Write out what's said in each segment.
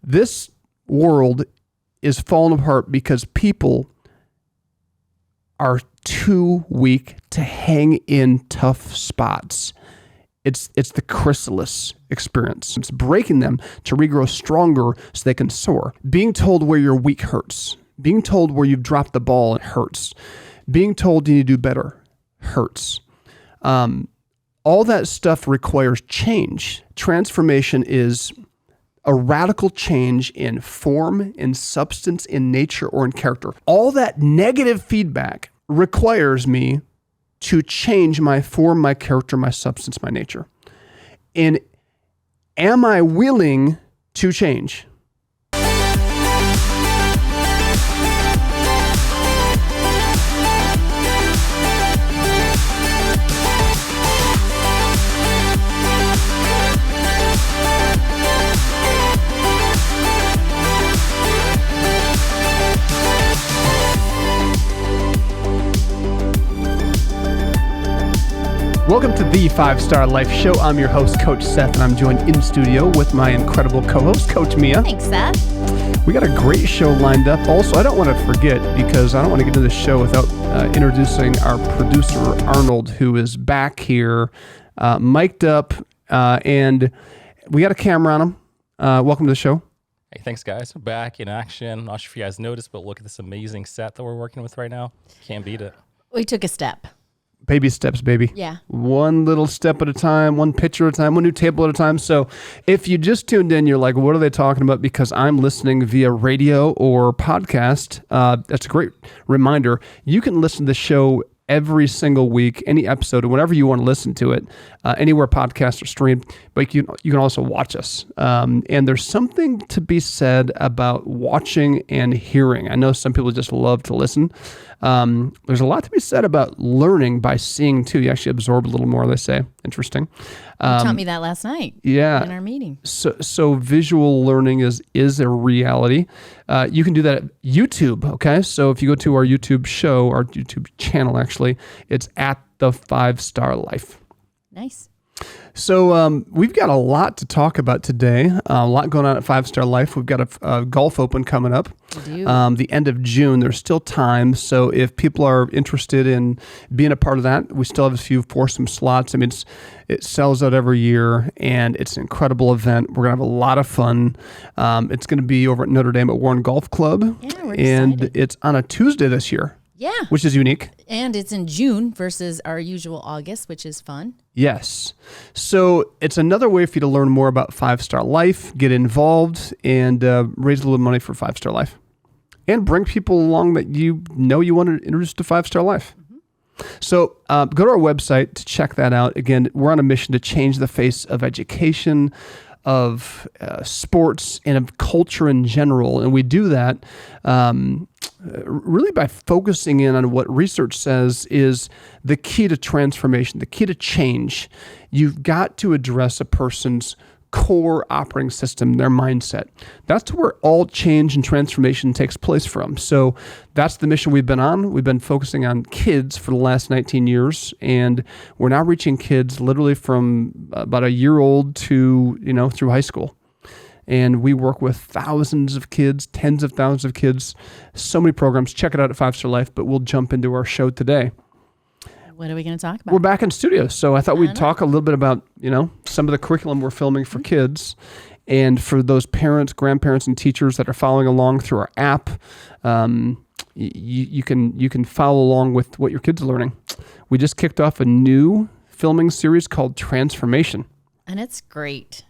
This world is falling apart because people are too weak to hang in tough spots. It's the Chrysalis experience. It's breaking them to regrow stronger so they can soar. Being told where you're weak hurts. Being told where you've dropped the ball, it hurts. Being told you need to do better hurts. All that stuff requires change. Transformation is a radical change in form, in substance, in nature, or in character. All that negative feedback requires me to change my form, my character, my substance, my nature. And am I willing to change? Welcome to the 5-Star Life Show. I'm your host, Coach Seth, and I'm joined in studio with my incredible co-host, Coach Mia. Thanks, Seth. We got a great show lined up. Also, I don't want to forget, because I don't want to get into the show without introducing our producer, Arnold, who is back here, mic'd up, and we got a camera on him. Welcome to the show. Hey, thanks, guys. We're back in action. Not sure if you guys noticed, but look at this amazing set that we're working with right now. Can't beat it. We took a step. Baby steps, baby. Yeah. One little step at a time, one picture at a time, one new table at a time. So if you just tuned in, you're like, what are they talking about? Because I'm listening via radio or podcast. That's a great reminder. You can listen to the show every single week, any episode, whenever you want to listen to it, anywhere podcasts are streamed, but you can also watch us. And there's something to be said about watching and hearing. I know some people just love to listen. There's a lot to be said about learning by seeing too. You actually absorb a little more, they say. Interesting. You taught me that last night. Yeah. In our meeting. So visual learning is a reality. You can do that at YouTube. Okay. So if you go to our YouTube show, our YouTube channel, actually, it's at the 5-Star Life. Nice. So we've got a lot to talk about today. A lot going on at 5-Star Life. We've got a golf open coming up. We do. The end of June. There's still time. So if people are interested in being a part of that, we still have a few foursome slots. I mean, it sells out every year, and it's an incredible event. We're going to have a lot of fun. It's going to be over at Notre Dame at Warren Golf Club. Yeah, we're and excited. It's on a Tuesday this year. Yeah. Which is unique. And it's in June versus our usual August, which is fun. Yes. So it's another way for you to learn more about 5-Star Life, get involved, and raise a little money for 5-Star Life. And bring people along that you want to introduce to 5-Star Life. Mm-hmm. So go to our website to check that out. Again, we're on a mission to change the face of education, of sports, and of culture in general. And we do that really by focusing in on what research says is the key to transformation, the key to change. You've got to address a person's core operating system, their mindset. That's where all change and transformation takes place from. So that's the mission we've been on. We've been focusing on kids for the last 19 years, and we're now reaching kids literally from about a year old to, through high school. And we work with thousands of kids, tens of thousands of kids, so many programs. Check it out at 5-Star Life, but we'll jump into our show today. What are we going to talk about? We're back in studio, so I thought we'd talk a little bit about, some of the curriculum we're filming for kids. And for those parents, grandparents, and teachers that are following along through our app, you can follow along with what your kids are learning. We just kicked off a new filming series called Transformation. And it's great.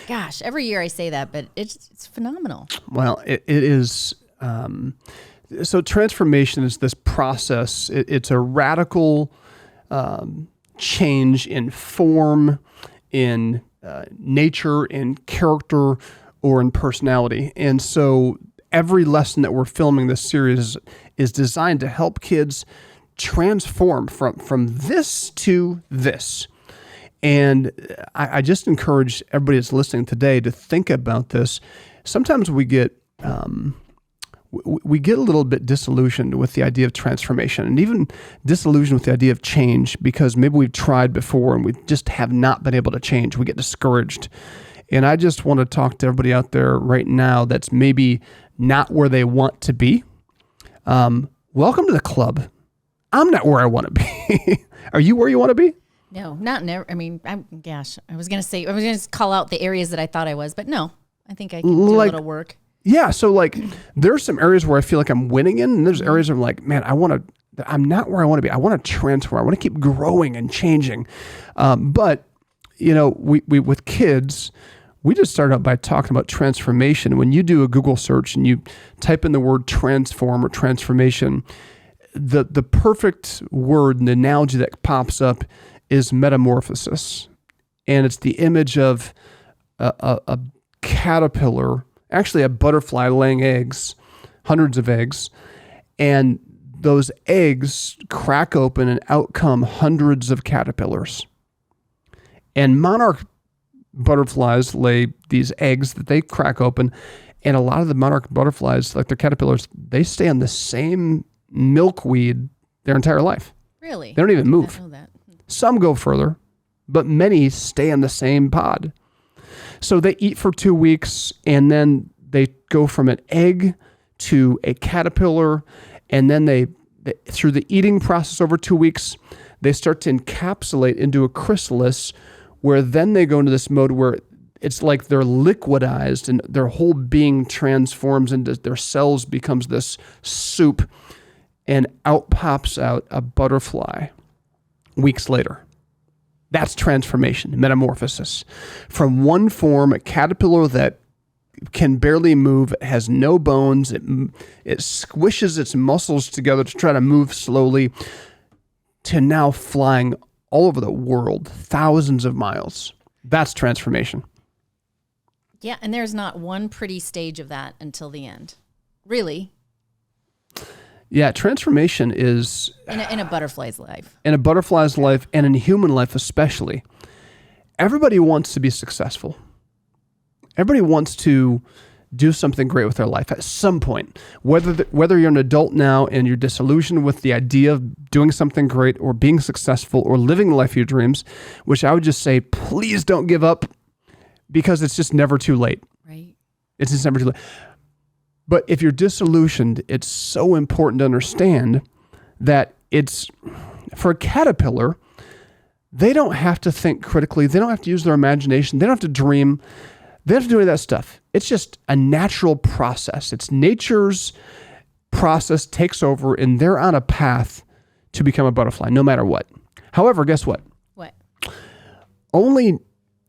Gosh, every year I say that, but it's phenomenal. Well, it is. So transformation is this process. It's a radical change in form, in nature, in character, or in personality. And so every lesson that we're filming this series is designed to help kids transform from this to this. And I just encourage everybody that's listening today to think about this. Sometimes we get a little bit disillusioned with the idea of transformation, and even disillusioned with the idea of change, because maybe we've tried before and we just have not been able to change. We get discouraged. And I just want to talk to everybody out there right now that's maybe not where they want to be. Welcome to the club. I'm not where I want to be. Are you where you want to be? No, not never. I mean, I was going to call out the areas that I thought I was, but no, I think I can do a little work. Yeah. So like there's some areas where I feel like I'm winning in, and there's areas where I'm like, man, I'm not where I want to be. I want to transform. I want to keep growing and changing. But we with kids, we just started out by talking about transformation. When you do a Google search and you type in the word transform or transformation, the perfect word and the analogy that pops up is metamorphosis. And it's the image of a caterpillar, actually a butterfly laying eggs, hundreds of eggs, and those eggs crack open and out come hundreds of caterpillars. And monarch butterflies lay these eggs that they crack open, and a lot of the monarch butterflies, like their caterpillars, they stay on the same milkweed their entire life. Really? They don't even move. I know that. Some go further, but many stay in the same pod. So they eat for 2 weeks, and then they go from an egg to a caterpillar, and then they through the eating process over 2 weeks, they start to encapsulate into a chrysalis, where then they go into this mode where it's like they're liquidized and their whole being transforms into their cells becomes this soup, and out pops out a butterfly weeks later. That's transformation, metamorphosis. From one form, a caterpillar that can barely move, has no bones, it squishes its muscles together to try to move slowly, to now flying all over the world, thousands of miles. That's transformation. Yeah, and there's not one pretty stage of that until the end. Really? Yeah, transformation is... In a butterfly's life. In a butterfly's life, and in human life especially. Everybody wants to be successful. Everybody wants to do something great with their life at some point. Whether you're an adult now and you're disillusioned with the idea of doing something great or being successful or living the life of your dreams, which I would just say, please don't give up, because it's just never too late. Right. It's just never too late. But if you're disillusioned, it's so important to understand that it's, for a caterpillar, they don't have to think critically. They don't have to use their imagination. They don't have to dream. They don't have to do any of that stuff. It's just a natural process. It's nature's process takes over, and they're on a path to become a butterfly, no matter what. However, guess what? What? Only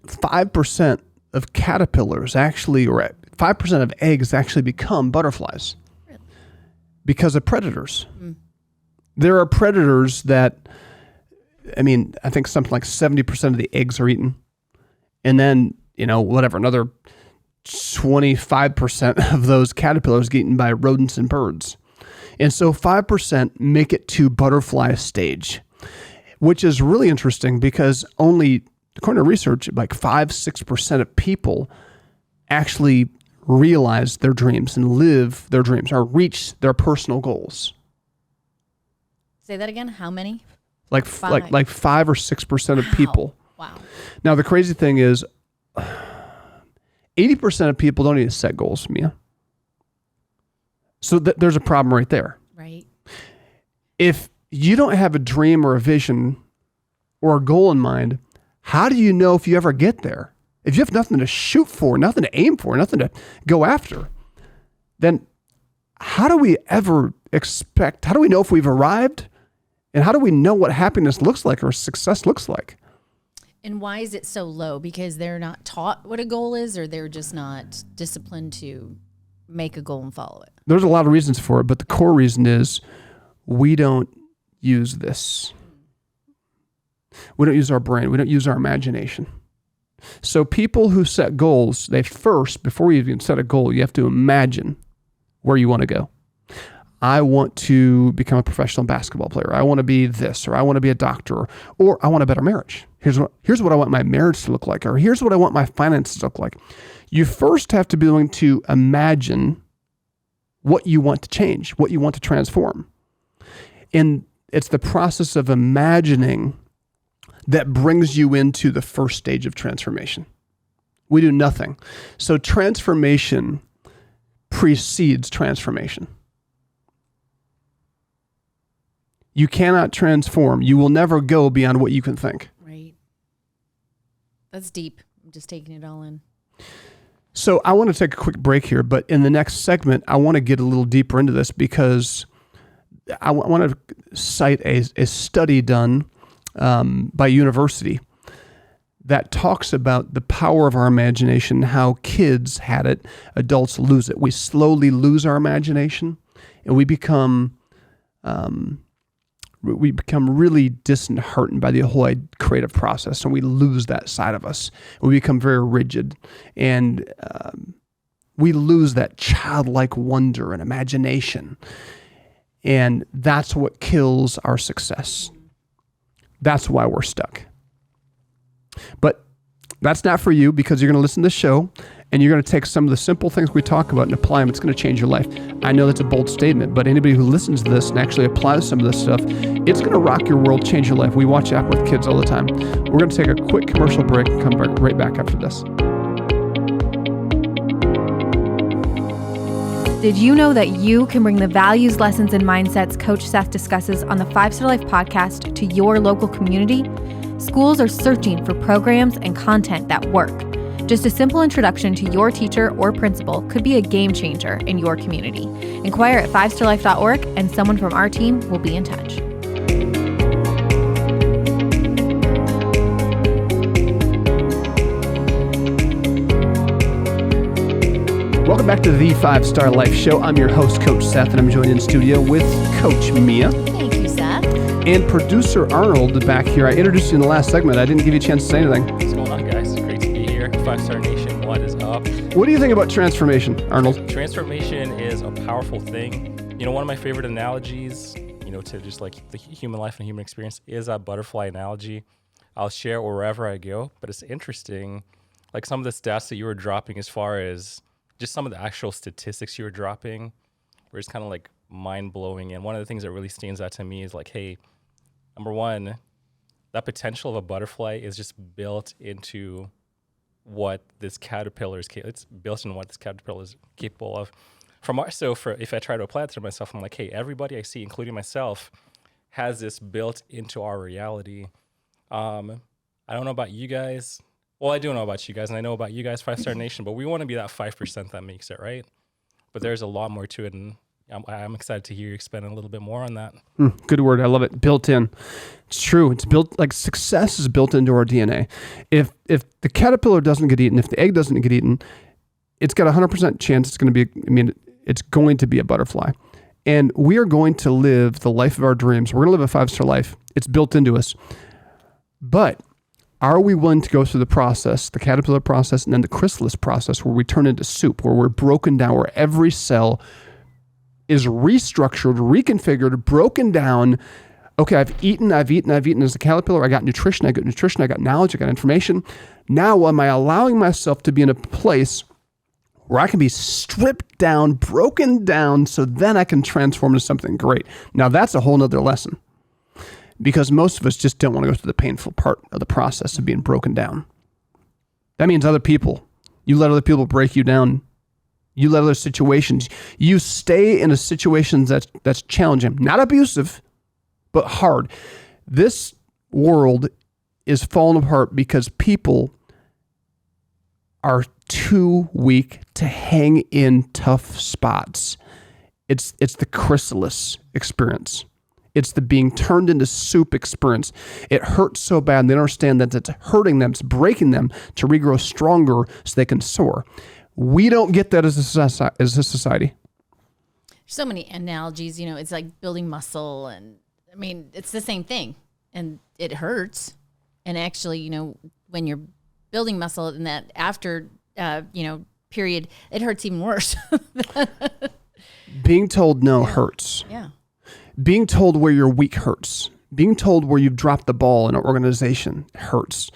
5% of caterpillars actually, or 5% of eggs actually become butterflies. Really? Because of predators. Mm. There are predators that, I think something like 70% of the eggs are eaten. And then, another 25% of those caterpillars get eaten by rodents and birds. And so 5% make it to butterfly stage, which is really interesting because only, according to research, like 5-6% of people actually realize their dreams and live their dreams or reach their personal goals. Say that again. How many? Like 5 or 6% of people. Wow. Now the crazy thing is, 80% of people don't even set goals, Mia. So there's a problem right there. Right. If you don't have a dream or a vision or a goal in mind, how do you know if you ever get there? If you have nothing to shoot for, nothing to aim for, nothing to go after, then how do we ever how do we know if we've arrived? And how do we know what happiness looks like or success looks like? And why is it so low? Because they're not taught what a goal is, or they're just not disciplined to make a goal and follow it? There's a lot of reasons for it, but the core reason is we don't use this. We don't use our brain. We don't use our imagination. So people who set goals, before you even set a goal, you have to imagine where you want to go. I want to become a professional basketball player. I want to be this, or I want to be a doctor, or I want a better marriage. Here's what I want my marriage to look like, or here's what I want my finances to look like. You first have to be willing to imagine what you want to change, what you want to transform. And it's the process of imagining that brings you into the first stage of transformation. We do nothing. So transformation precedes transformation. You cannot transform. You will never go beyond what you can think. Right. That's deep. I'm just taking it all in. So I want to take a quick break here, but in the next segment, I want to get a little deeper into this because I want to cite a study done by university that talks about the power of our imagination, how kids had it, adults lose it. We slowly lose our imagination, and we become really disheartened by the whole creative process, and we lose that side of us. We become very rigid, and we lose that childlike wonder and imagination, and that's what kills our success. That's why we're stuck. But that's not for you, because you're going to listen to the show and you're going to take some of the simple things we talk about and apply them. It's going to change your life. I know that's a bold statement, but anybody who listens to this and actually applies some of this stuff, it's going to rock your world, change your life. We watch that with kids all the time. We're going to take a quick commercial break and come right back after this. Did you know that you can bring the values, lessons, and mindsets Coach Seth discusses on the 5-Star Life podcast to your local community? Schools are searching for programs and content that work. Just a simple introduction to your teacher or principal could be a game changer in your community. Inquire at 5starlife.org and someone from our team will be in touch. Welcome back to the 5-Star Life Show. I'm your host, Coach Seth, and I'm joined in studio with Coach Mia. Thank you, Seth. And producer Arnold back here. I introduced you in the last segment. I didn't give you a chance to say anything. What's going on, guys? Great to be here. 5-Star Nation, what is up? What do you think about transformation, Arnold? Transformation is a powerful thing. You know, one of my favorite analogies, to just like the human life and human experience is a butterfly analogy. I'll share wherever I go, but it's interesting, like some of the stats that you were dropping as far as just some of the actual statistics you were dropping were just kind of like mind-blowing. And one of the things that really stands out to me is like, hey, number one, that potential of a butterfly is just built into what this caterpillar is. It's built in what this caterpillar is capable of. If I try to apply it to myself, I'm like, hey, everybody I see, including myself, has this built into our reality. I don't know about you guys. Well, I do know about you guys, and I know about you guys, 5-Star Nation, but we want to be that 5% that makes it, right? But there's a lot more to it, and I'm excited to hear you expand a little bit more on that. Good word. I love it. Built in. It's true. It's built, like success is built into our DNA. If the caterpillar doesn't get eaten, if the egg doesn't get eaten, it's got a 100% chance it's going to be a butterfly. And we are going to live the life of our dreams. We're going to live a 5-star life. It's built into us. But are we willing to go through the process, the caterpillar process, and then the chrysalis process, where we turn into soup, where we're broken down, where every cell is restructured, reconfigured, broken down. Okay, I've eaten as a caterpillar. I got nutrition, I got knowledge, I got information. Now, am I allowing myself to be in a place where I can be stripped down, broken down, so then I can transform into something great? Now, that's a whole nother lesson, because most of us just don't want to go through the painful part of the process of being broken down. That means you let other people break you down. You let other situations, you stay in a situation that's challenging, not abusive, but hard. This world is falling apart because people are too weak to hang in tough spots. It's the chrysalis experience. It's the being turned into soup experience. It hurts so bad, and they don't understand that it's hurting them, it's breaking them to regrow stronger so they can soar. We don't get that as a society. So many analogies, it's like building muscle, and it's the same thing, and it hurts. And actually, when you're building muscle in that after, period, it hurts even worse. Being told no hurts. Yeah. Being told where you're weak hurts. Being told where you've dropped the ball in an organization hurts.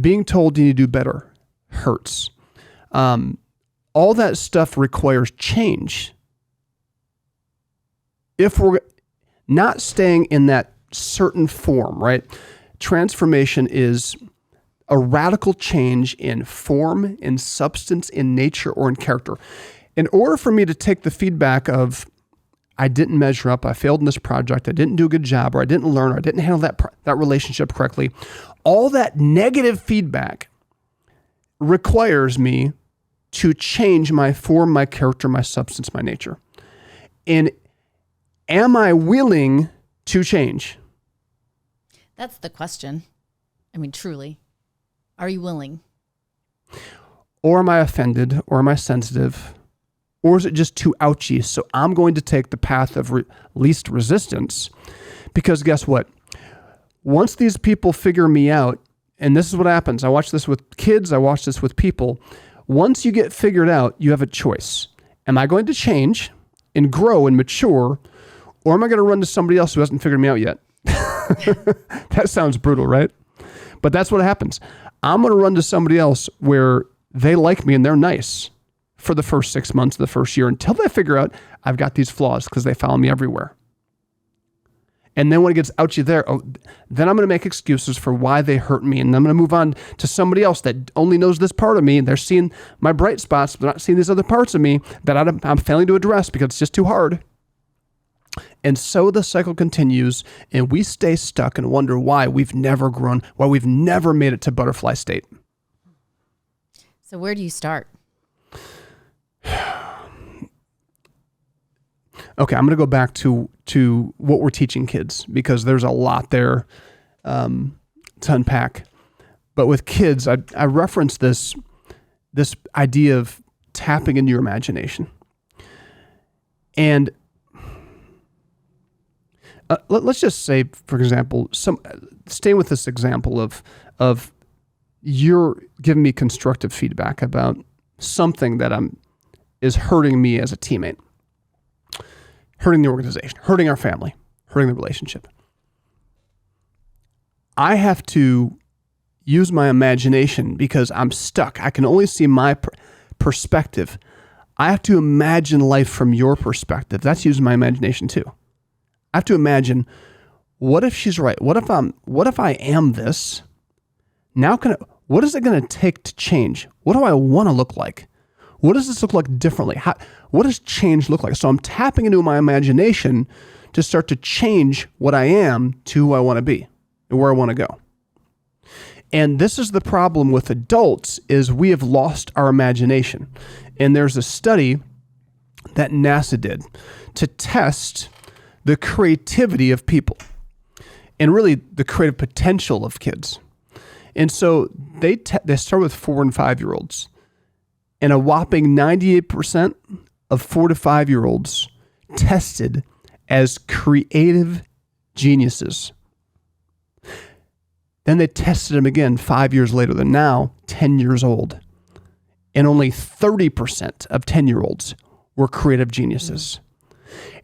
Being told you need to do better hurts. All that stuff requires change. If we're not staying in that certain form, right? Transformation is a radical change in form, in substance, in nature, or in character. In order for me to take the feedback of, I didn't measure up, I failed in this project, I didn't do a good job, or I didn't learn, or I didn't handle that relationship correctly, all that negative feedback requires me to change my form, my character, my substance, my nature. And am I willing to change? That's the question. I mean, truly. Are you willing? Or am I offended? Or am I sensitive? Or is it just too ouchy? So I'm going to take the path of least resistance. Because guess what? Once these people figure me out, and this is what happens. I watch this with kids. I watch this with people. Once you get figured out, you have a choice. Am I going to change and grow and mature? Or am I going to run to somebody else who hasn't figured me out yet? That sounds brutal, right? But that's what happens. I'm going to run to somebody else where they like me and they're nice for the first 6 months of the first year until they figure out I've got these flaws because they follow me everywhere. And then when it gets ouchy there, then I'm going to make excuses for why they hurt me. And I'm going to move on to somebody else that only knows this part of me. They're seeing my bright spots, but not seeing these other parts of me that I'm failing to address because it's just too hard. And so the cycle continues, and we stay stuck and wonder why we've never grown, why we've never made it to butterfly state. So where do you start? Okay, I'm going to go back to what we're teaching kids because there's a lot there to unpack. But with kids, I reference this idea of tapping into your imagination. And let's just say, for example, stay with this example of you're giving me constructive feedback about something that is hurting me as a teammate, hurting the organization, hurting our family, hurting the relationship. I have to use my imagination because I'm stuck. I can only see my perspective. I have to imagine life from your perspective. That's using my imagination too. I have to imagine, what if she's right? What if I am this? Now what is it going to take to change? What do I want to look like? What does this look like differently? What does change look like? So I'm tapping into my imagination to start to change what I am to who I want to be and where I want to go. And this is the problem with adults, is we have lost our imagination. And there's a study that NASA did to test the creativity of people and really the creative potential of kids. And so they start with 4 and 5-year-olds, and a whopping 98% of 4 to 5-year-olds tested as creative geniuses. Then they tested them again 5 years later. They're now 10 years old, and only 30% of 10-year-olds were creative geniuses.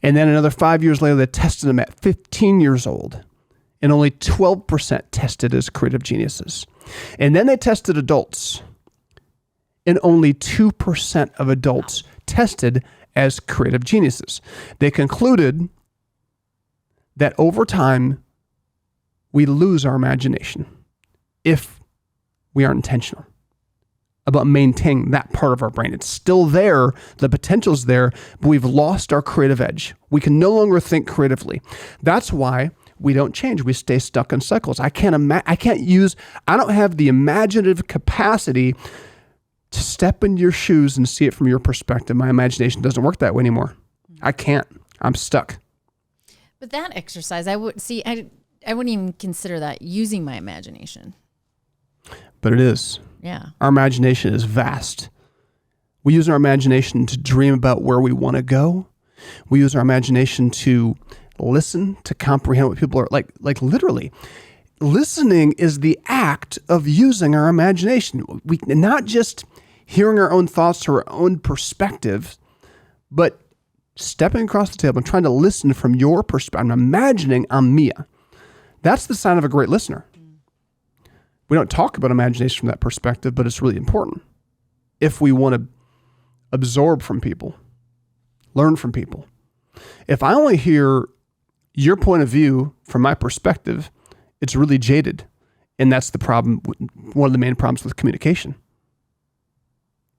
And then another 5 years later, they tested them at 15 years old, and only 12% tested as creative geniuses. And then they tested adults, and only 2% of adults tested as creative geniuses. They concluded that over time, we lose our imagination if we aren't intentional about maintaining that part of our brain. It's still there, the potential's there, but we've lost our creative edge. We can no longer think creatively. That's why we don't change. We stay stuck in cycles. I don't have the imaginative capacity to step into your shoes and see it from your perspective. My imagination doesn't work that way anymore. I can't. I'm stuck. But that exercise, I wouldn't even consider that using my imagination. But it is. Yeah. Our imagination is vast. We use our imagination to dream about where we want to go. We use our imagination to listen, to comprehend what people are like literally. Listening is the act of using our imagination. We not just hearing our own thoughts or our own perspective, but stepping across the table and trying to listen from your perspective. I'm imagining I'm Mia. That's the sign of a great listener. We don't talk about imagination from that perspective, but it's really important if we want to absorb from people, learn from people. If I only hear your point of view from my perspective, it's really jaded. And that's the problem, one of the main problems with communication.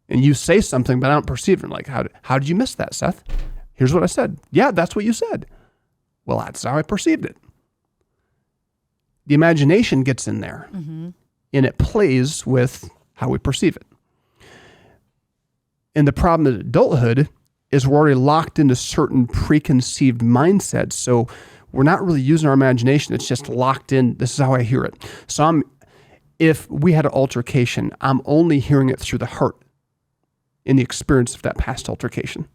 And you say something, but I don't perceive it. Like, how did you miss that, Seth? Here's what I said. Yeah, that's what you said. Well, that's how I perceived it. The imagination gets in there, and it plays with how we perceive it. And the problem in adulthood is we're already locked into certain preconceived mindsets. So we're not really using our imagination. It's just locked in. This is how I hear it. So if we had an altercation, I'm only hearing it through the heart in the experience of that past altercation.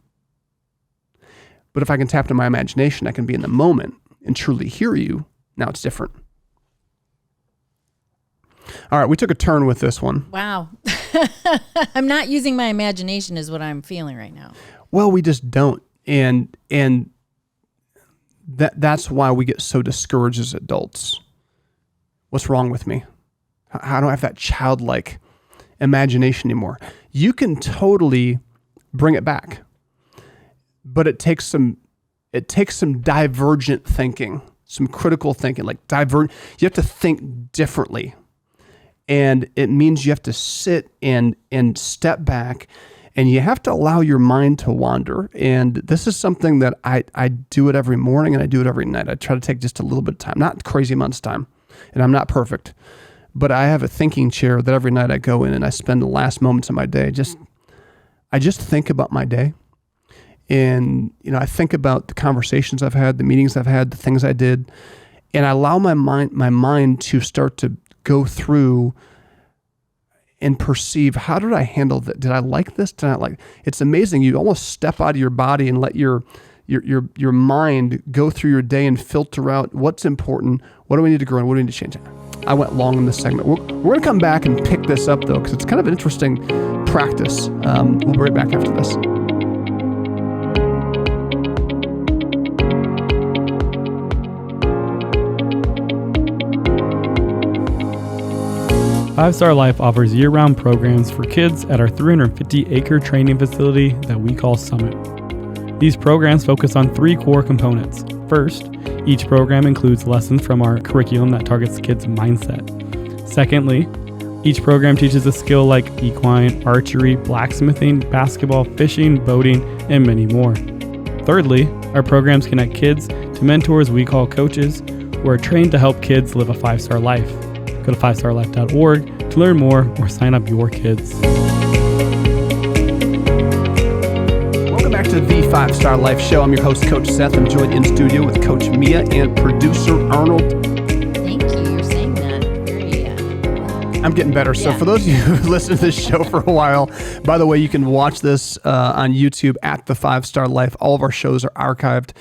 But if I can tap into my imagination, I can be in the moment and truly hear you. Now it's different. All right, we took a turn with this one. Wow. I'm not using my imagination is what I'm feeling right now. Well, we just don't. And that's why we get so discouraged as adults. What's wrong with me? How do I have that childlike imagination anymore? You can totally bring it back, but it takes some divergent thinking, some critical thinking, like you have to think differently. And it means you have to sit and step back, and you have to allow your mind to wander. And this is something that I do it every morning, and I do it every night. I try to take just a little bit of time, not crazy amounts of time, and I'm not perfect, but I have a thinking chair that every night I go in and I spend the last moments of my day. I just think about my day. And, I think about the conversations I've had, the meetings I've had, the things I did, and I allow my mind to start to go through and perceive, how did I handle that? Did I like this? Did I not like it? It's amazing. You almost step out of your body and let your mind go through your day and filter out what's important, what do we need to grow, and what do we need to change. I went long in this segment. We're going to come back and pick this up, though, because it's kind of an interesting practice. We'll be right back after this. Five Star Life offers year-round programs for kids at our 350-acre training facility that we call Summit. These programs focus on 3 core components. First, each program includes lessons from our curriculum that targets kids' mindset. Secondly, each program teaches a skill like equine, archery, blacksmithing, basketball, fishing, boating, and many more. Thirdly, our programs connect kids to mentors we call coaches, who are trained to help kids live a 5-star life. Go to 5starlife.org to learn more or sign up your kids. Welcome back to the 5-Star Life Show. I'm your host, Coach Seth. I'm joined in studio with Coach Mia and producer Arnold. Thank you. You're saying that very I'm getting better. So for those of you who listen to this show for a while, by the way, you can watch this on YouTube at the 5-Star Life. All of our shows are archived.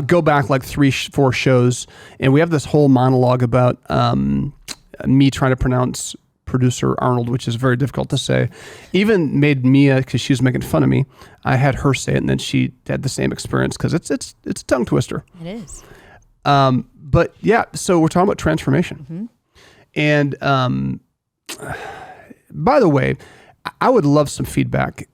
Go back like 3-4 shows, and we have this whole monologue about me trying to pronounce producer Arnold, which is very difficult to say. Even made Mia, because she was making fun of me, I had her say it, and then she had the same experience, because it's a tongue twister. It is. But yeah, so we're talking about transformation. And by the way, I would love some feedback.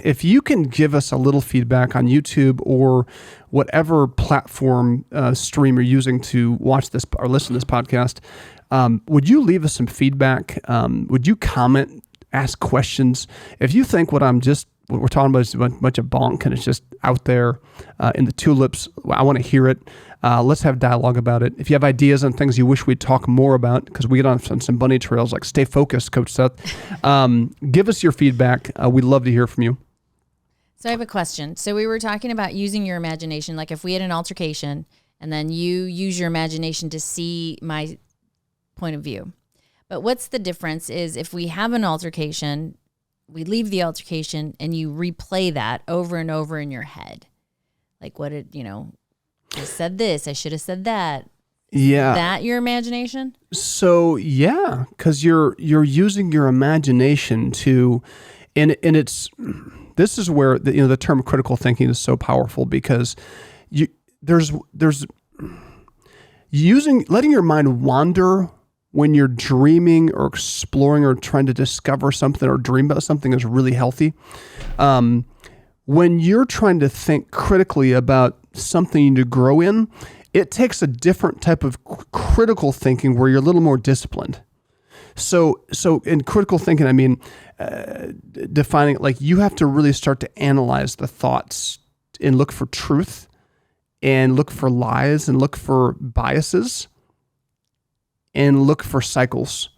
If you can give us a little feedback on YouTube or whatever platform stream you're using to watch this or listen to this podcast, would you leave us some feedback? Would you comment, ask questions? If you think what we're talking about is a bunch of bonk and it's just out there in the tulips, I want to hear it. Let's have dialogue about it. If you have ideas on things you wish we'd talk more about, because we get on some bunny trails, like stay focused, Coach Seth. Give us your feedback. We'd love to hear from you. So I have a question. So we were talking about using your imagination, like if we had an altercation and then you use your imagination to see my point of view. But what's the difference is if we have an altercation, we leave the altercation and you replay that over and over in your head. Like what did, I said this, I should have said that. Yeah. Is that your imagination? So yeah, because you're using your imagination to, and this is where the term critical thinking is so powerful, because there's letting your mind wander when you're dreaming or exploring or trying to discover something or dream about something is really healthy. When you're trying to think critically about something you need to grow in, It takes a different type of critical thinking where you're a little more disciplined. So in critical thinking, I mean, defining it, like you have to really start to analyze the thoughts and look for truth and look for lies and look for biases and look for cycles.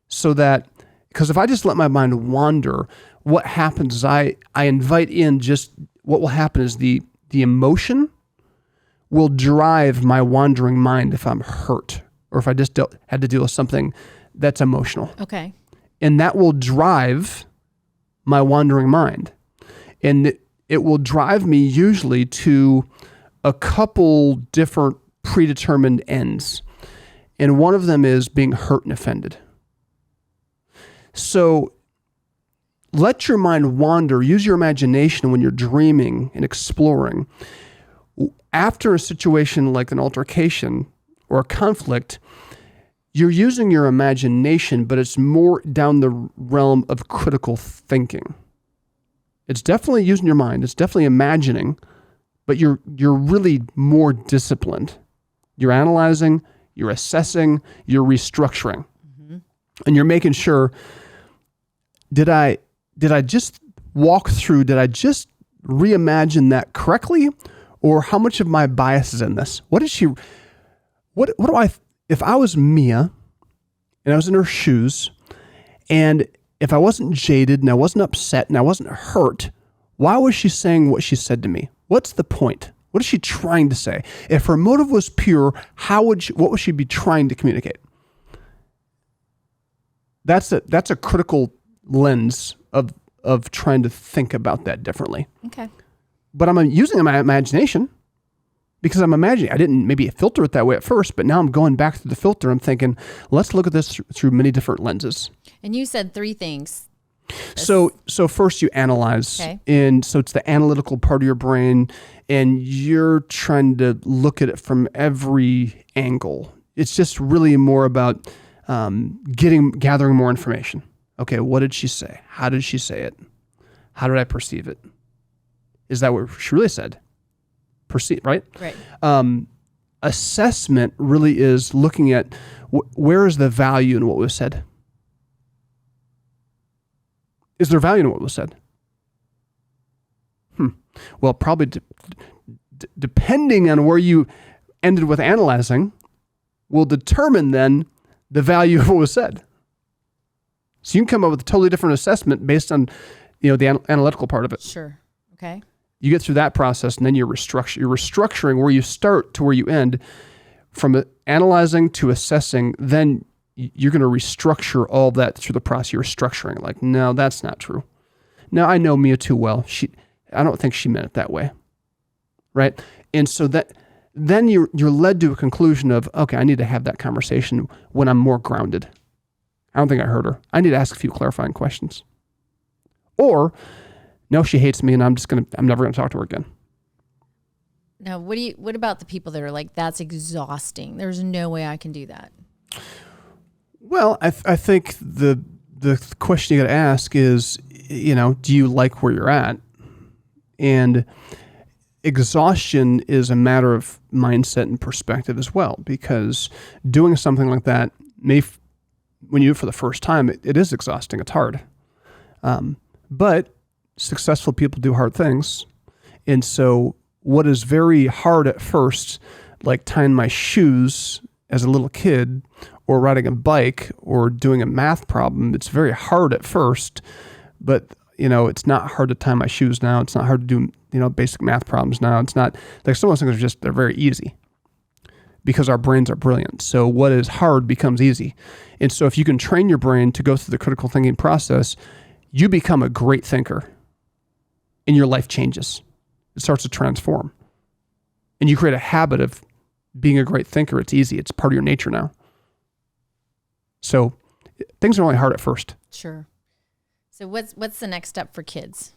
So that, because if I just let my mind wander, what happens is I invite in just, what will happen is the emotion will drive my wandering mind if I'm hurt or if I just had to deal with something that's emotional. Okay. And that will drive my wandering mind. And it will drive me usually to a couple different predetermined ends. And one of them is being hurt and offended. So let your mind wander. Use your imagination when you're dreaming and exploring. After a situation like an altercation or a conflict, you're using your imagination, but it's more down the realm of critical thinking. It's definitely using your mind. It's definitely imagining, but you're really more disciplined. You're analyzing, you're assessing, you're restructuring. Mm-hmm. And you're making sure, did I just walk through, did I just reimagine that correctly? Or how much of my bias is in this? What do I, if I was Mia and I was in her shoes, and if I wasn't jaded and I wasn't upset and I wasn't hurt, why was she saying what she said to me? What's the point? What is she trying to say? If her motive was pure, what would she be trying to communicate? That's a critical lens of trying to think about that differently. Okay. But I'm using my imagination because I'm imagining. I didn't maybe filter it that way at first, but now I'm going back through the filter. I'm thinking, let's look at this through many different lenses. And you said 3 things. So first you analyze, okay. And so it's the analytical part of your brain, and you're trying to look at it from every angle. It's just really more about gathering more information. Okay, what did she say? How did she say it? How did I perceive it? Is that what she really said? Perceive, right? Right. Assessment really is looking at where is the value in what was said? Is there value in what was said? Well, probably depending on where you ended with analyzing will determine then the value of what was said. So you can come up with a totally different assessment based on, the analytical part of it. Sure. Okay. You get through that process, and then you're restructuring where you start to where you end. From analyzing to assessing, then you're going to restructure all that through the process. You're restructuring, like, no, that's not true. Now, I know Mia too well. I don't think she meant it that way, right? And so then you're led to a conclusion of, okay, I need to have that conversation when I'm more grounded. I don't think I heard her. I need to ask a few clarifying questions. Or, no, she hates me, and I'm never going to talk to her again. Now, what about the people that are like, that's exhausting? There's no way I can do that. Well, I think the question you got to ask is, do you like where you're at? And exhaustion is a matter of mindset and perspective as well, because doing something like that when you do it for the first time, it is exhausting. It's hard. But successful people do hard things. And so what is very hard at first, like tying my shoes as a little kid or riding a bike or doing a math problem, it's very hard at first, but it's not hard to tie my shoes now. It's not hard to do, basic math problems now. It's not like some of those things they're very easy because our brains are brilliant. So what is hard becomes easy. And so if you can train your brain to go through the critical thinking process, you become a great thinker and your life changes. It starts to transform. And you create a habit of being a great thinker. It's easy. It's part of your nature now. So things are only hard at first. Sure. So what's the next step for kids?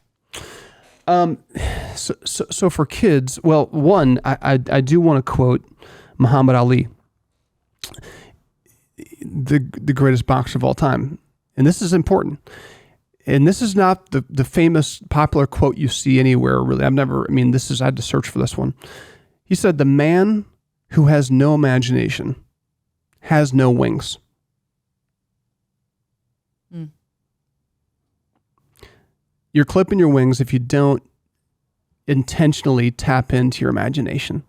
So for kids, well, one, I do want to quote Muhammad Ali, the greatest boxer of all time. And this is important. And this is not the famous popular quote you see anywhere, really. I had to search for this one. He said, "The man who has no imagination has no wings. You're clipping your wings if you don't intentionally tap into your imagination.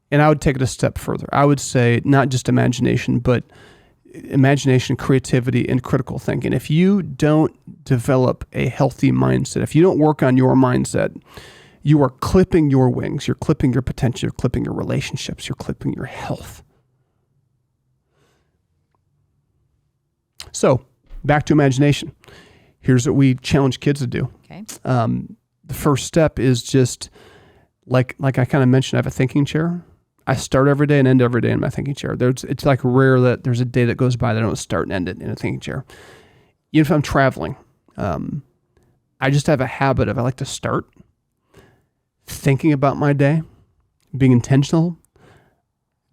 And I would take it a step further. I would say not just imagination, but imagination, creativity, and critical thinking. If you don't develop a healthy mindset, if you don't work on your mindset, you are clipping your wings, you're clipping your potential, you're clipping your relationships, you're clipping your health. So, back to imagination. Here's what we challenge kids to do. Okay. The first step is just, like I kind of mentioned, I have a thinking chair. I start every day and end every day in my thinking chair. It's like rare that there's a day that goes by that I don't start and end it in a thinking chair. Even if I'm traveling, I just have a habit of I like to start thinking about my day, being intentional,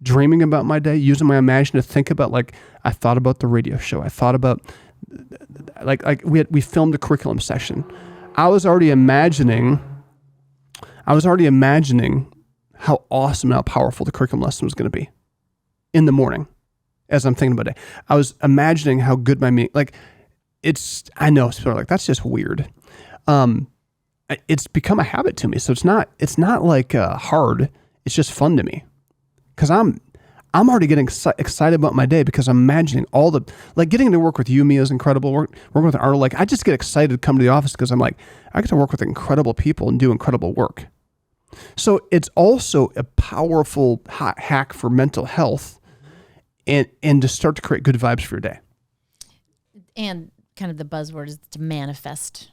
dreaming about my day, using my imagination to think about, like, I thought about the radio show. I thought about, like we filmed a curriculum session. I was already imagining how awesome and how powerful the curriculum lesson was going to be in the morning as I'm thinking about it. I was imagining how good my meeting, like, I know people are like, that's just weird. It's become a habit to me. So it's not like hard. It's just fun to me because I'm already getting excited about my day because I'm imagining all the, like, getting to work with you, Mia, is incredible. Working with Arnold, like, I just get excited to come to the office because I'm like, I get to work with incredible people and do incredible work. So it's also a powerful hack for mental health and to start to create good vibes for your day. And kind of the buzzword is to manifest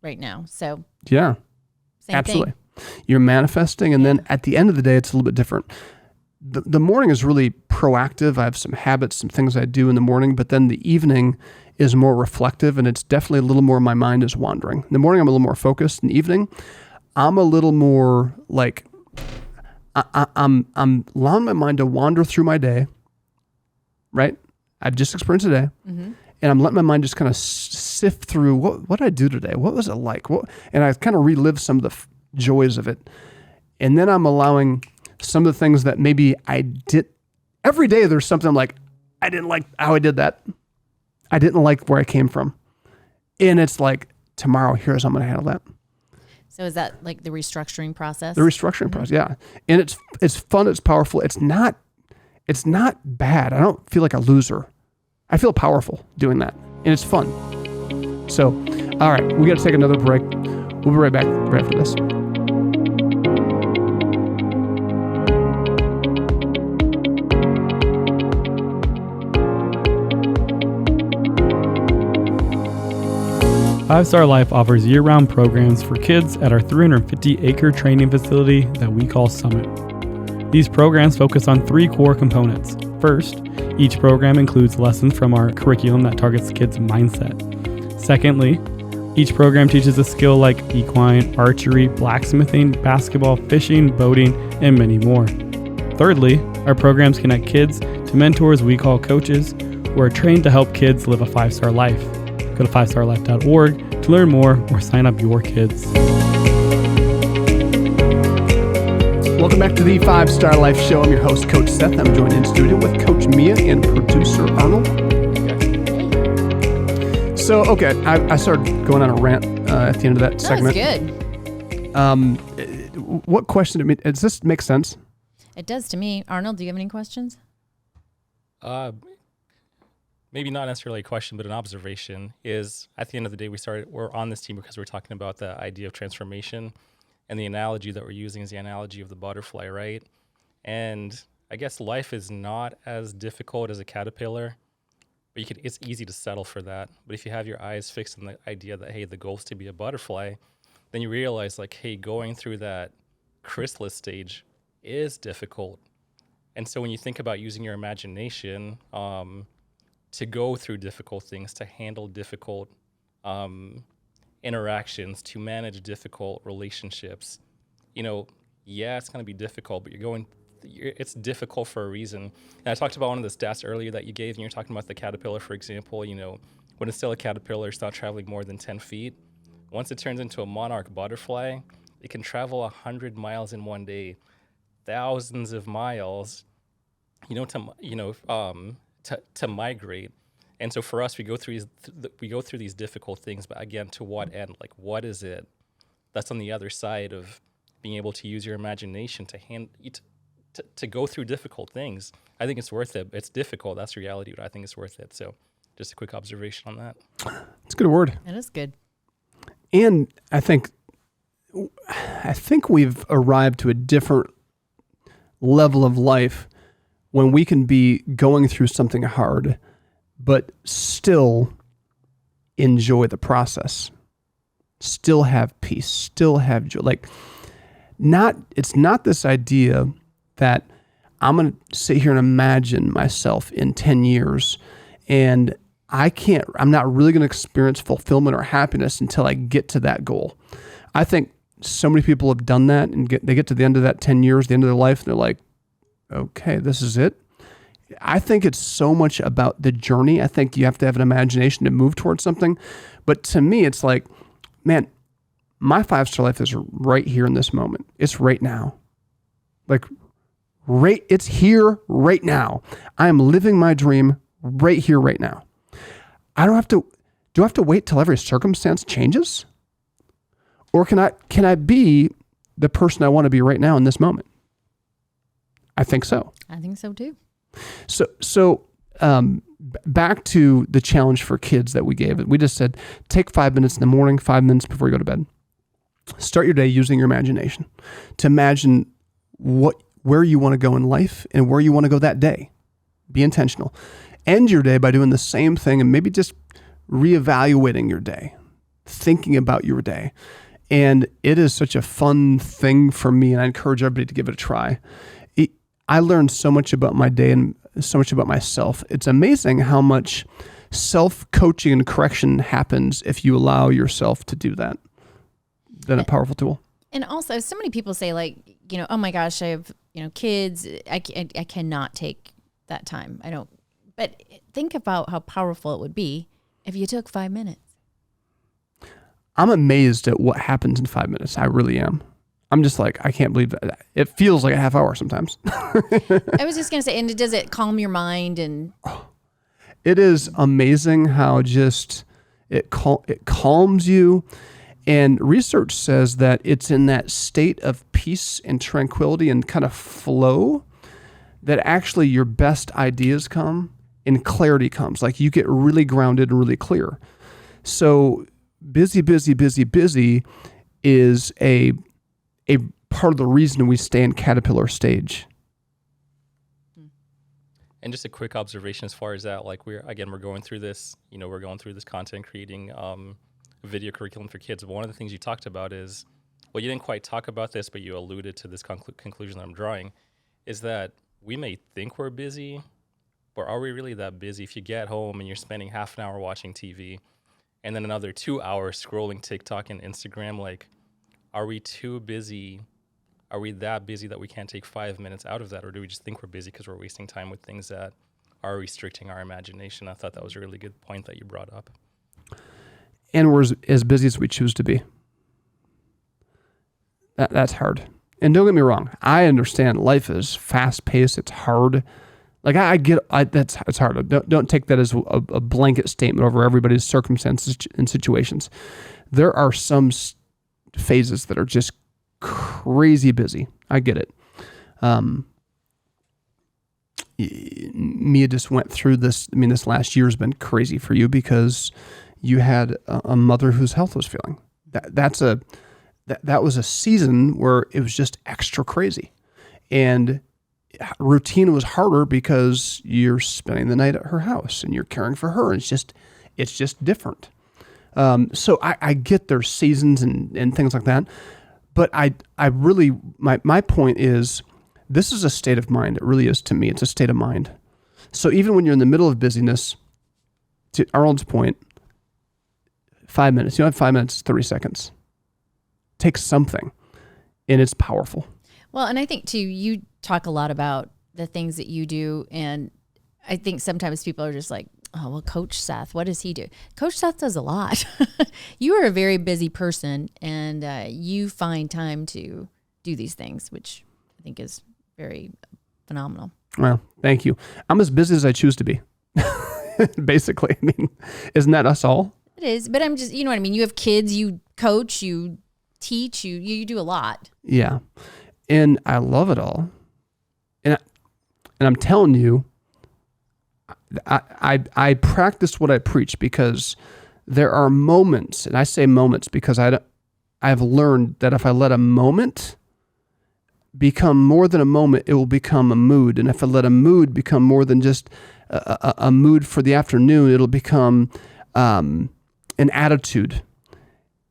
right now. So yeah, same absolutely. thing. You're manifesting, and then at the end of the day, it's a little bit different. The morning is really proactive. I have some habits, some things I do in the morning, but then the evening is more reflective, and it's definitely a little more, my mind is wandering. In the morning, I'm a little more focused. In the evening, I'm a little more like, I'm allowing my mind to wander through my day, right? I've just experienced a day, and I'm letting my mind just kind of sift through, what did I do today? What was it like? And I kind of relive some of the joys of it. And then I'm allowing some of the things that maybe I did. Every day there's something I'm like, I didn't like how I did that. I didn't like where I came from. And it's like, tomorrow, here's how I'm going to handle that. So is that like the restructuring process? The restructuring process, yeah. And it's fun, it's powerful. It's not bad. I don't feel like a loser. I feel powerful doing that. And it's fun. So, all right, we got to take another break. We'll be right back right after this. Five Star Life offers year-round programs for kids at our 350-acre training facility that we call Summit. These programs focus on 3 core components. First, each program includes lessons from our curriculum that targets kids' mindset. Secondly, each program teaches a skill like equine, archery, blacksmithing, basketball, fishing, boating, and many more. Thirdly, our programs connect kids to mentors we call coaches who are trained to help kids live a 5-star life. Go to 5starlife.org to learn more or sign up your kids. Welcome back to the 5-Star Life Show. I'm your host, Coach Seth. I'm joined in studio with Coach Mia and producer Arnold. So, okay, I started going on a rant at the end of that segment. That was good. What question does this make sense? It does to me. Arnold, do you have any questions? Maybe not necessarily a question, but an observation is, at the end of the day, we're on this team because we're talking about the idea of transformation, and the analogy that we're using is the analogy of the butterfly, right? And I guess life is not as difficult as a caterpillar, but it's easy to settle for that. But if you have your eyes fixed on the idea that, hey, the goal is to be a butterfly, then you realize, like, hey, going through that chrysalis stage is difficult. And so when you think about using your imagination, to go through difficult things, to handle difficult interactions, to manage difficult relationships, yeah, it's going to be difficult, but it's difficult for a reason. And I talked about one of the stats earlier that you gave, and you're talking about the caterpillar, for example. When it's still a caterpillar, it's not traveling more than 10 feet. Once it turns into a monarch butterfly, it can travel 100 miles in one day. thousands of miles, to migrate. And so for us, we go through these difficult things, but again, to what end? Like, what is it that's on the other side of being able to use your imagination to go through difficult things? I think it's worth it. It's difficult. That's reality, but I think it's worth it. So just a quick observation on that. It's a good word. That is good. And I think we've arrived to a different level of life when we can be going through something hard, but still enjoy the process, still have peace, still have joy. Like, it's not this idea that I'm going to sit here and imagine myself in 10 years and I'm not really going to experience fulfillment or happiness until I get to that goal. I think so many people have done that and they get to the end of that 10 years, the end of their life, and they're like, okay, this is it. I think it's so much about the journey. I think you have to have an imagination to move towards something. But to me, it's like, man, my 5-star life is right here in this moment. It's right now. It's here right now. I am living my dream right here, right now. Do I have to wait till every circumstance changes? Or can I be the person I want to be right now in this moment? I think so. I think so too. So back to the challenge for kids that we gave. We just said, take 5 minutes in the morning, 5 minutes before you go to bed. Start your day using your imagination to imagine where you want to go in life and where you want to go that day. Be intentional. End your day by doing the same thing and maybe just reevaluating your day, thinking about your day. And it is such a fun thing for me, and I encourage everybody to give it a try. I learned so much about my day and so much about myself. It's amazing how much self-coaching and correction happens if you allow yourself to do that. Then a powerful tool. And also, so many people say, like, oh my gosh, I have, kids. I cannot take that time. I don't. But think about how powerful it would be if you took 5 minutes. I'm amazed at what happens in 5 minutes. I really am. I'm just like, I can't believe that. It feels like a half hour sometimes. I was just going to say, and does it calm your mind? And it is amazing how just it calms you. And research says that it's in that state of peace and tranquility and kind of flow that actually your best ideas come and clarity comes. Like, you get really grounded and really clear. So busy is a part of the reason we stay in caterpillar stage. And just a quick observation as far as that, like, we're going through this, we're going through this content creating video curriculum for kids. But one of the things you talked about is, well, you didn't quite talk about this, but you alluded to this conclusion that I'm drawing, is that we may think we're busy, but are we really that busy? If you get home and you're spending half an hour watching TV and then another 2 hours scrolling TikTok and Instagram, like, are we too busy? Are we that busy that we can't take 5 minutes out of that? Or do we just think we're busy because we're wasting time with things that are restricting our imagination? I thought that was a really good point that you brought up. And we're as busy as we choose to be. That's hard. And don't get me wrong, I understand life is fast paced. It's hard. Like, it's hard. Don't take that as a blanket statement over everybody's circumstances and situations. There are some phases that are just crazy busy. I get it. Mia just went through this. I mean, this last year has been crazy for you because you had a mother whose health was failing. That was a season where it was just extra crazy, and routine was harder because you're spending the night at her house and you're caring for her. And it's just different. So I get there's seasons and things like that, but I really, my point is, this is a state of mind. It really is to me. It's a state of mind. So even when you're in the middle of busyness, to Arnold's point, 5 minutes, you don't have 5 minutes, 30 seconds. Take something, and it's powerful. Well, and I think too, you talk a lot about the things that you do, and I think sometimes people are just like, oh, well, Coach Seth, what does he do? Coach Seth does a lot. You are a very busy person, and you find time to do these things, which I think is very phenomenal. Well, thank you. I'm as busy as I choose to be. Basically, I mean, isn't that us all? It is, but I'm just, you know what I mean? You have kids, you coach, you teach, you do a lot. Yeah. And I love it all. And I'm telling you, I practice what I preach, because there are moments, and I say moments because I've learned that if I let a moment become more than a moment, it will become a mood. And if I let a mood become more than just a mood for the afternoon, it'll become an attitude.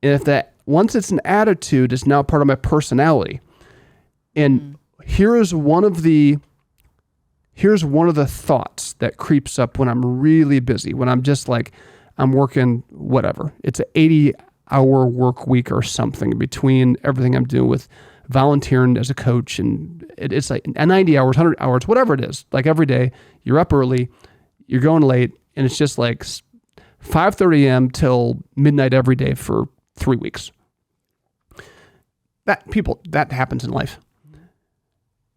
And if that, once it's an attitude, it's now part of my personality. And here's one of the thoughts that creeps up when I'm really busy, when I'm just like, I'm working whatever. It's an 80-hour work week or something between everything I'm doing with volunteering as a coach, and it's like 90 hours, 100 hours, whatever it is. Like every day, you're up early, you're going late, and it's just like 5:30 a.m. till midnight every day for 3 weeks. That happens in life.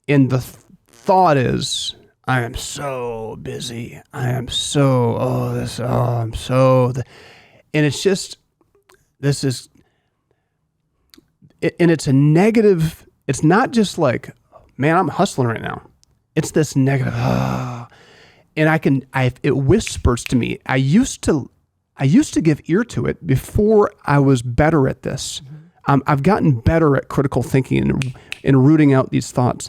And the thought is, I am so busy. And it's just, and it's a negative. It's not just like, man, I'm hustling right now. It's this negative, and it whispers to me. I used to give ear to it before I was better at this. I've gotten better at critical thinking and rooting out these thoughts.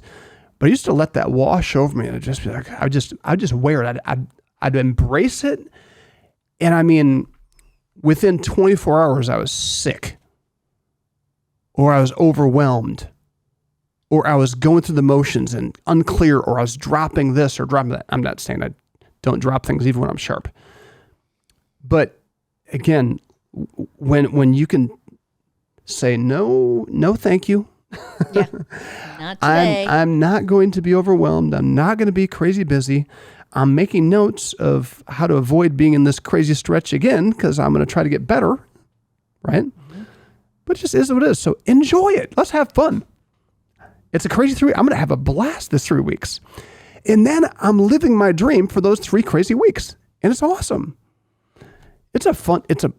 But I used to let that wash over me, and I'd just be like, I'd just wear it. I'd embrace it. And I mean, within 24 hours, I was sick, or I was overwhelmed, or I was going through the motions and unclear, or I was dropping this or dropping that. I'm not saying I don't drop things even when I'm sharp. But again, when you can say, no, thank you. Yeah, not today. I'm not going to be overwhelmed. I'm not going to be crazy busy. I'm making notes of how to avoid being in this crazy stretch again, because I'm going to try to get better, right? Mm-hmm. But it just is what it is. So enjoy it. Let's have fun. It's a crazy 3 weeks. I'm going to have a blast this 3 weeks. And then I'm living my dream for those 3 crazy weeks. And it's awesome. It's a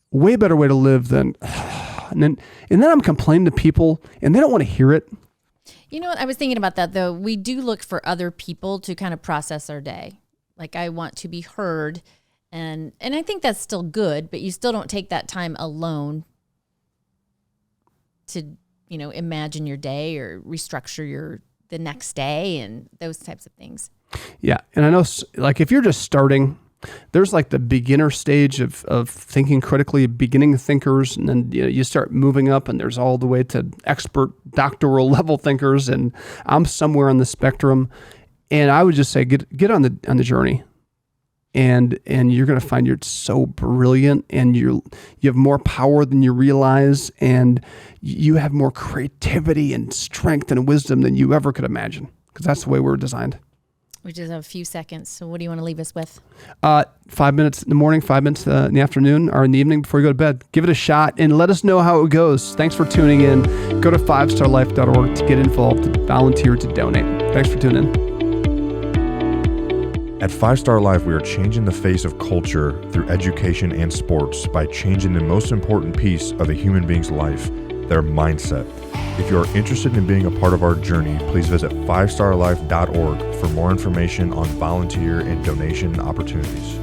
way better way to live than... And then I'm complaining to people, and they don't want to hear it. You know what? I was thinking about that, though. We do look for other people to kind of process our day. Like, I want to be heard, and I think that's still good, but you still don't take that time alone to, imagine your day or restructure the next day and those types of things. Yeah, and I know, like, if you're just starting, there's like the beginner stage of thinking critically, beginning thinkers, and then you start moving up, and there's all the way to expert doctoral level thinkers, and I'm somewhere on the spectrum. And I would just say get on the journey, and you're going to find you're so brilliant, and you have more power than you realize, and you have more creativity and strength and wisdom than you ever could imagine, because that's the way we're designed. We just have a few seconds. So what do you want to leave us with? 5 minutes in the morning, 5 minutes in the afternoon, or in the evening before you go to bed. Give it a shot and let us know how it goes. Thanks for tuning in. Go to 5starlife.org to get involved, to volunteer, to donate. Thanks for tuning in. At 5 Star Life, we are changing the face of culture through education and sports by changing the most important piece of a human being's life, their mindset. If you are interested in being a part of our journey, please visit 5starlife.org for more information on volunteer and donation opportunities.